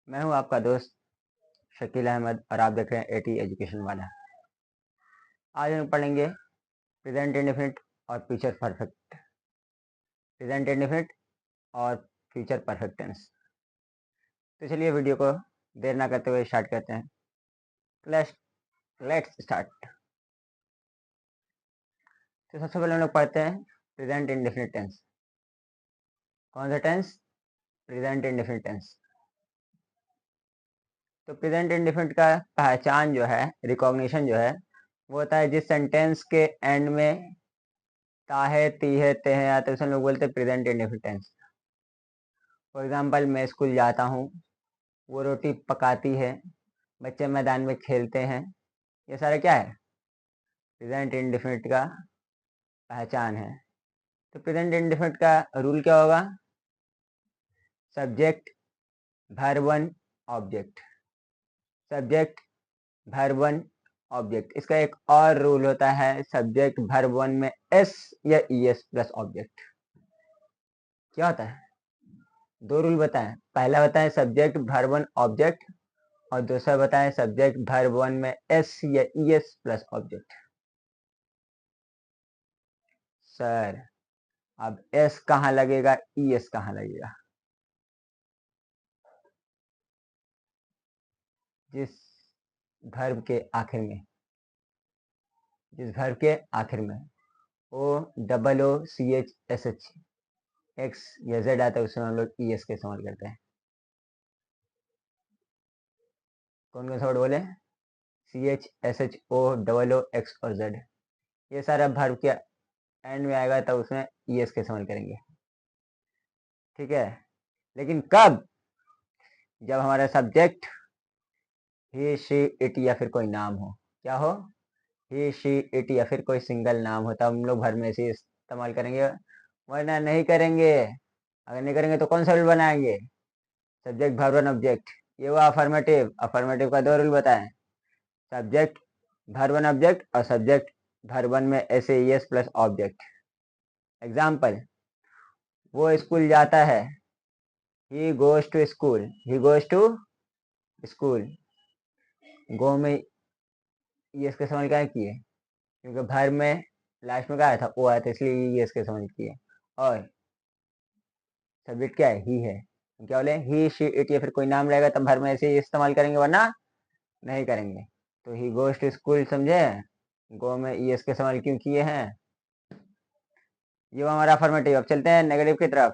मैं हूं आपका दोस्त शकील अहमद और आप देख रहे हैं एटी एजुकेशन वाला। आज हम पढ़ेंगे प्रेजेंट इंडेफिनिट और फ्यूचर परफेक्ट, प्रेजेंट इंडेफिनिट और फ्यूचर परफेक्ट टेंस। तो चलिए वीडियो को देर ना करते हुए स्टार्ट करते हैं। Let's start. तो सबसे पहले हम लोग पढ़ते हैं प्रेजेंट इंडेफिनिट टेंस। कौन सा टेंस? Present indefinite tense. तो प्रेजेंट इंडेफिनिट का पहचान जो है, रिकॉग्निशन जो है, वो होता है जिस सेंटेंस के एंड में ताहे तीहे तेहे आते हैं उसे हम लोग बोलते हैं present indefinite tense. For example, मैं स्कूल जाता हूँ, वो रोटी पकाती है, बच्चे मैदान में खेलते हैं। ये सारा क्या है? प्रेजेंट इंडेफिनिट का पहचान है। तो प्रेजेंट इंडेफिनिट का रूल क्या होगा? Subject, verb one, object. Subject, verb one, object. इसका एक और रूल होता है, सब्जेक्ट वर्ब वन में एस या ईएस प्लस ऑब्जेक्ट। क्या होता है? दो रूल बताएं। पहला बताएं सब्जेक्ट वर्ब वन ऑब्जेक्ट, और दूसरा बताएं सब्जेक्ट वर्ब वन में एस या ईएस प्लस ऑब्जेक्ट। सर, अब एस कहाँ लगेगा, ईएस कहाँ लगेगा? जिस वर्ब के आखिर में, जिस वर्ब के आखिर में O double O C H S H X या जेड आता है उसमें हम लोग ईएस का इस्तेमाल करते हैं। कौन कौन सा वर्ड बोले? C H S H O double O X और जेड। ये सारा वर्ब के एंड में आएगा तब उसमें ईएस का इस्तेमाल करेंगे। ठीक है, लेकिन कब? जब हमारा सब्जेक्ट ही शी इट या फिर कोई नाम हो। क्या हो? ही शी इट या फिर कोई सिंगल नाम हो, तब हम लोग भर में से इस्तेमाल करेंगे, वरना नहीं करेंगे। अगर नहीं करेंगे तो कौन सा रूल बनाएंगे? Subject verb one object. ये हुआ अफर्मेटिव। अफर्मेटिव का दो रूल बताएं, सब्जेक्ट वर्ब वन ऑब्जेक्ट और सब्जेक्ट वर्ब वन में s a s plus object. Example, वो स्कूल जाता है, he goes to school. He goes to school. Go में ये इसके समझ क्या किए? क्योंकि भर में लास्ट में क्या आया था? ओ आया था, इसलिए ये इसके समझ किए। और सब्जेक्ट क्या है? ही है। क्या बोले? ही शी इट या फिर कोई नाम रहेगा तब भर में ऐसे ही इस्तेमाल करेंगे, वरना नहीं करेंगे। तो ही गोज टू स्कूल, समझे? गो में ई एस के इस्तेमाल क्यों किए हैं? ये वो हमारा अफर्मेटिव। अब चलते हैं नेगेटिव की तरफ।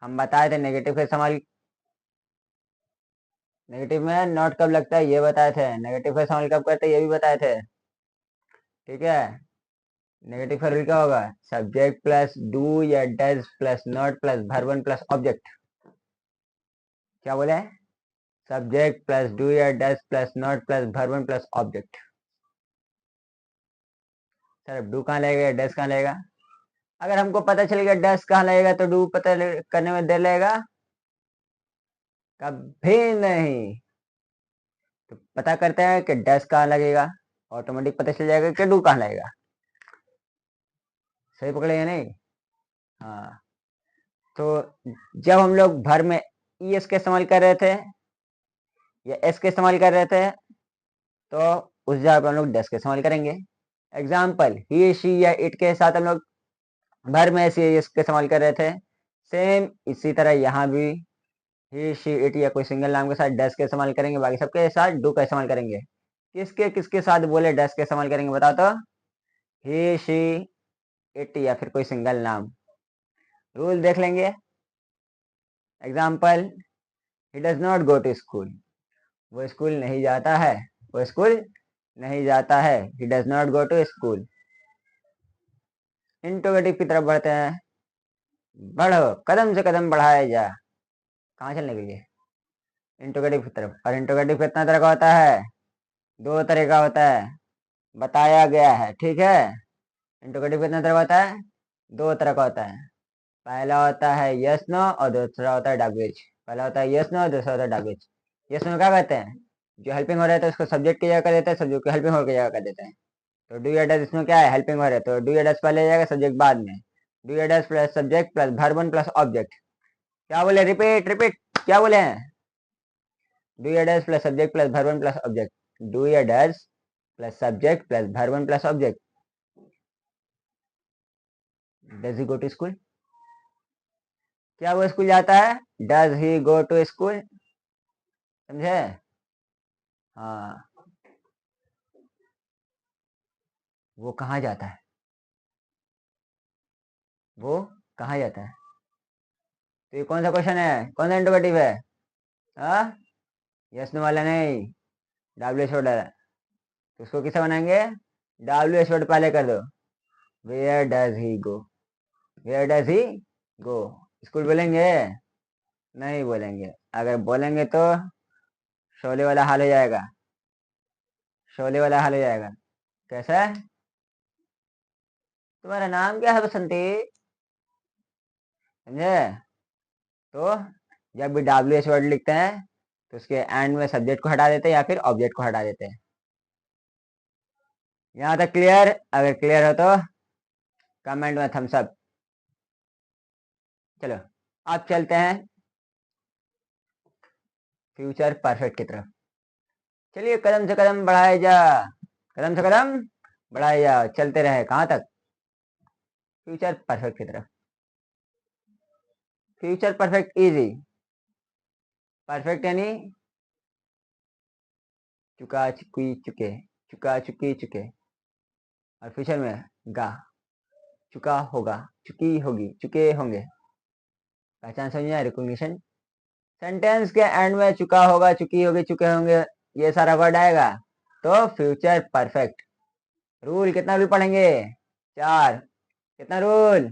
हम बताए थे नेगेटिव का इस्तेमाल, नेगेटिव में नॉट कब लगता है ये बताए थे, नेगेटिव का इस्तेमाल कब करते हैं ये भी बताए थे। ठीक है, नेगेटिव का रूल क्या होगा? सब्जेक्ट प्लस डू या does plus not plus verb one plus object. क्या बोले? सब्जेक्ट प्लस डू या does plus not plus verb one plus object. Sir, अब डू कहाँ लगेगा, डज कहाँ लगेगा? अगर हमको पता चल गया डज कहाँ लगेगा तो डू पता करने में देर लगेगा? कभी नहीं। तो पता करते हैं कि डज कहाँ लगेगा, ऑटोमेटिक पता चल जाएगा कि डू कहाँ लगेगा। सही पकड़े या नहीं? हाँ। तो जब हम लोग भर में ई एस का इस्तेमाल कर रहे थे या एस का इस्तेमाल कर रहे थे, तो उस जगह पर हम लोग डस का इस्तेमाल करेंगे। एग्जाम्पल, ही शी या इट के साथ हम लोग भर में ऐसे एस का इस्तेमाल कर रहे थे। सेम इसी तरह यहाँ भी ही शी इट या कोई सिंगल नाम के साथ डस का इस्तेमाल करेंगे, बाकी सबके साथ डू का इस्तेमाल करेंगे। किसके किसके साथ बोले डस का इस्तेमाल करेंगे, बताओ तो? ही शी इट या फिर कोई सिंगल नाम। रूल देख लेंगे। Example, he does not go to school. वो स्कूल नहीं जाता है। वो स्कूल नहीं जाता है। He does not go to school. Interrogative की तरफ बढ़ते हैं। बढ़ो, कदम से कदम बढ़ाया जा। कहाँ चलने के लिए? इंटरोगेटिव की तरफ। और इंटरोगेटिव कितना तरह का होता है? दो तरह का होता है, बताया गया है। ठीक है, इंटरोगेटिव कितना तरह का होता है? दो तरह का होता है। पहला होता है यस नो और दूसरा होता है डैगवेज। पहला होता है यस नो और दूसरा होता है डैगवेज। यस नो क्या कहते हैं? जो हेल्पिंग हो रहा है तो उसको सब्जेक्ट की जगह कर देते हैं, सब्जेक्ट को हेल्पिंग हो की जगह कर देते हैं। तो डू या डज इसमें क्या है? हेल्पिंग वर्ब है, तो डू या डज पहले जाएगा, सब्जेक्ट बाद में। डू या does plus subject plus verb one plus object. क्या बोले? Repeat repeat. क्या बोले हैं? डू या does plus subject plus verb one plus object, do या does plus subject plus verb one plus object, does he go to school, क्या वो school जाता है, does he go to school, समझे। हाँ, वो कहाँ जाता है, वो कहाँ जाता है। तो ये कौन सा क्वेश्चन है, कौन सा इंटरोगेटिव है, हाँ, यस नो वाला नहीं, डब्ल्यू एच वर्ड है। तो उसको किसे बनाएंगे, डब्ल्यू एच वर्ड पहले कर दो, where does he go, where does he go, school बोलेंगे, नहीं बोलेंगे, अगर बोलेंगे तो शोले वाला हाल हो जाएगा, शोले वाला हाल हो जाएगा। कैसा है, तुम्हारा नाम क्या है बसंती, समझे। तो जब भी डब्ल्यू एच वर्ड लिखते हैं तो उसके एंड में सब्जेक्ट को हटा देते हैं या फिर ऑब्जेक्ट को हटा देते हैं। यहाँ तक क्लियर, अगर क्लियर हो तो कमेंट में थम्स अप। चलो अब चलते हैं फ्यूचर परफेक्ट की तरफ। चलिए कदम से कदम बढ़ाए जा, कदम से कदम बढ़ाए जा, चलते रहे कहाँ तक, फ्यूचर परफेक्ट की तरफ। फ्यूचर परफेक्ट इजी, परफेक्ट यानी चुका चुकी चुके, चुका चुकी चुके, और फ्यूचर में गा, चुका होगा, चुकी होगी, चुके होंगे। पहचान समझिए, रिकॉग्निशन। सेंटेंस के एंड में चुका होगा, चुकी होगी, चुके होंगे, ये सारा वर्ड आएगा तो फ्यूचर परफेक्ट। रूल कितना रूल पढ़ेंगे, चार, कितना रूल,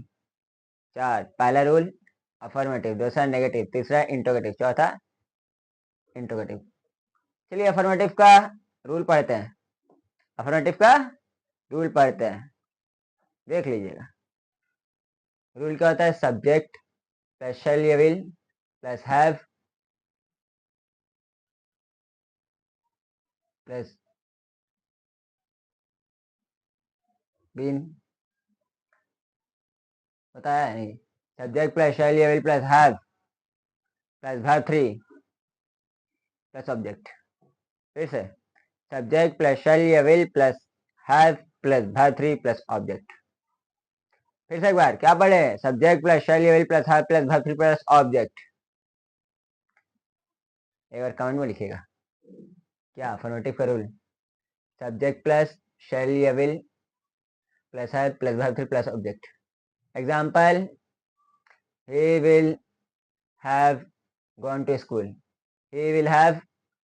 चार। पहला रूल अफर्मेटिव, दूसरा नेगेटिव, तीसरा इंट्रोगेटिव, चौथा इंट्रोगेटिव। चलिए अफर्मेटिव का रूल पढ़ते हैं, अफर्मेटिव का रूल पढ़ते हैं, देख लीजिएगा। रूल क्या होता है, सब्जेक्ट प्लस शैल या will plus have plus been, होता है नहीं, सब्जेक्ट प्लस शैल या will plus have plus verb three plus object. फिर से सब्जेक्ट प्लस शैल या will plus have plus verb three plus object. फिर से एक बार क्या पढ़े, सब्जेक्ट प्लस शैल या will plus have plus verb three plus object. एक बार कमेंट में लिखिएगा क्या अफर्मेटिव का रूल, सब्जेक्ट प्लस शैल या will plus have plus verb three plus object. Example, he will have gone to school, he will have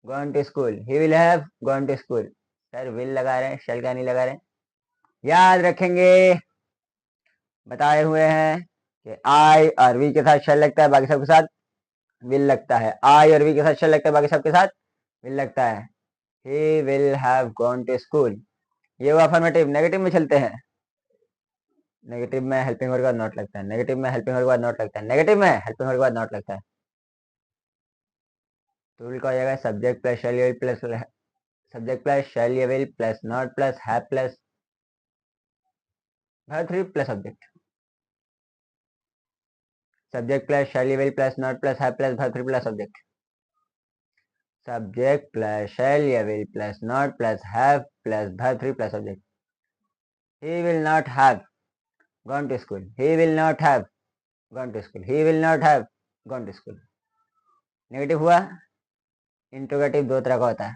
gone to school, he will have gone to school। Sir will लगा रहे हैं, शैल का नहीं लगा रहे हैं, याद रखेंगे, बताए हुए हैं कि आई और वी के साथ शैल लगता है, बाकी सबके साथ विल लगता है, आई और वी के साथ शैल लगता है, बाकी सबके साथ विल लगता है। he will have gone to school, ये वो अफर्मेटिव। नेगेटिव में चलते हैं, नेगेटिव में हेल्पिंग वर्ब के बाद नॉट लगता है, नेगेटिव में हेल्पिंग वर्ब के बाद नॉट लगता है, नेगेटिव में हेल्पिंग वर्ब के बाद नॉट लगता है। तो रूल का हो जाएगा सब्जेक्ट प्लस शैल या will plus, subject plus shall या will plus not plus have plus verb three plus object, subject plus shall या will plus not plus have plus verb three plus object, subject plus shall या will plus not plus have plus verb three plus object. he will not have gone to school, he will not have gone to school, he will not have gone to school। Negative हुआ, interrogative दो तरह का होता है,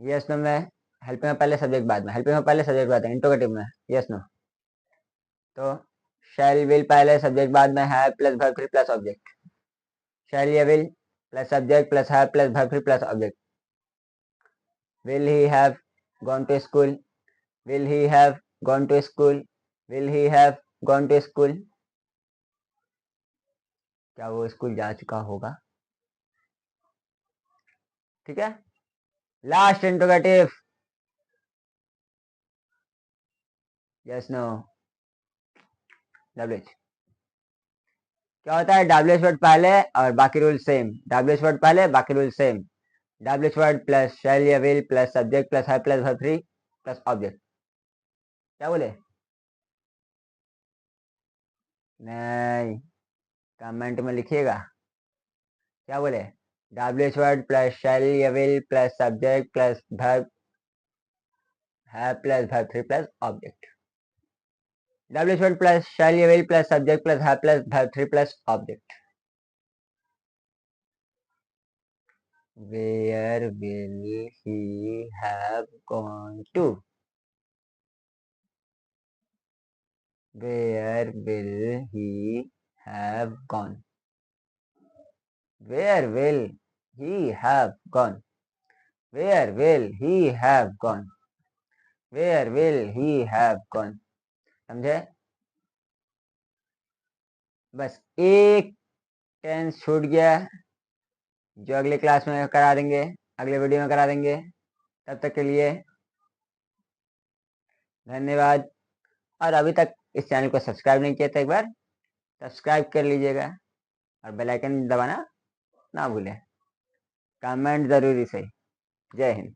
yes no में helping में पहले subject बाद में, हेल्पिंग में पहले सब्जेक्ट बाद में, इंट्रोगेटिव में यस नो। तो शैल विल पहले सब्जेक्ट बाद में have plus verb three plus object, shall या will plus subject plus have plus verb three plus object. Will he have gone to school, will he have gone to school, will he have gone to school, क्या वो school जा चुका होगा, ठीक है। Last interrogative, yes no, WH. क्या होता है, डब्ल्यूएच वर्ड पहले और बाकी रूल सेम, डब्ल्यूएच वर्ड पहले बाकी rule same, WH word plus shall या will plus subject plus have plus verb three plus object. क्या बोले, नहीं, कमेंट में लिखिएगा क्या बोले? WH वर्ड प्लस shall या will plus subject plus verb have plus verb 3 plus object. WH word plus shall या will plus subject plus have plus verb 3 plus object. Where will he have gone to? Where will he have gone? Where will he have gone? Where will he have gone? Where will he have gone? समझे? बस एक tense छूट गया जो अगले class में करा देंगे, अगले वीडियो में करा देंगे। तब तक के लिए धन्यवाद। और अभी तक इस चैनल को सब्सक्राइब नहीं किया तो एक बार सब्सक्राइब कर लीजिएगा और बेल आइकन दबाना ना भूलें। कमेंट ज़रूरी सही। जय हिंद।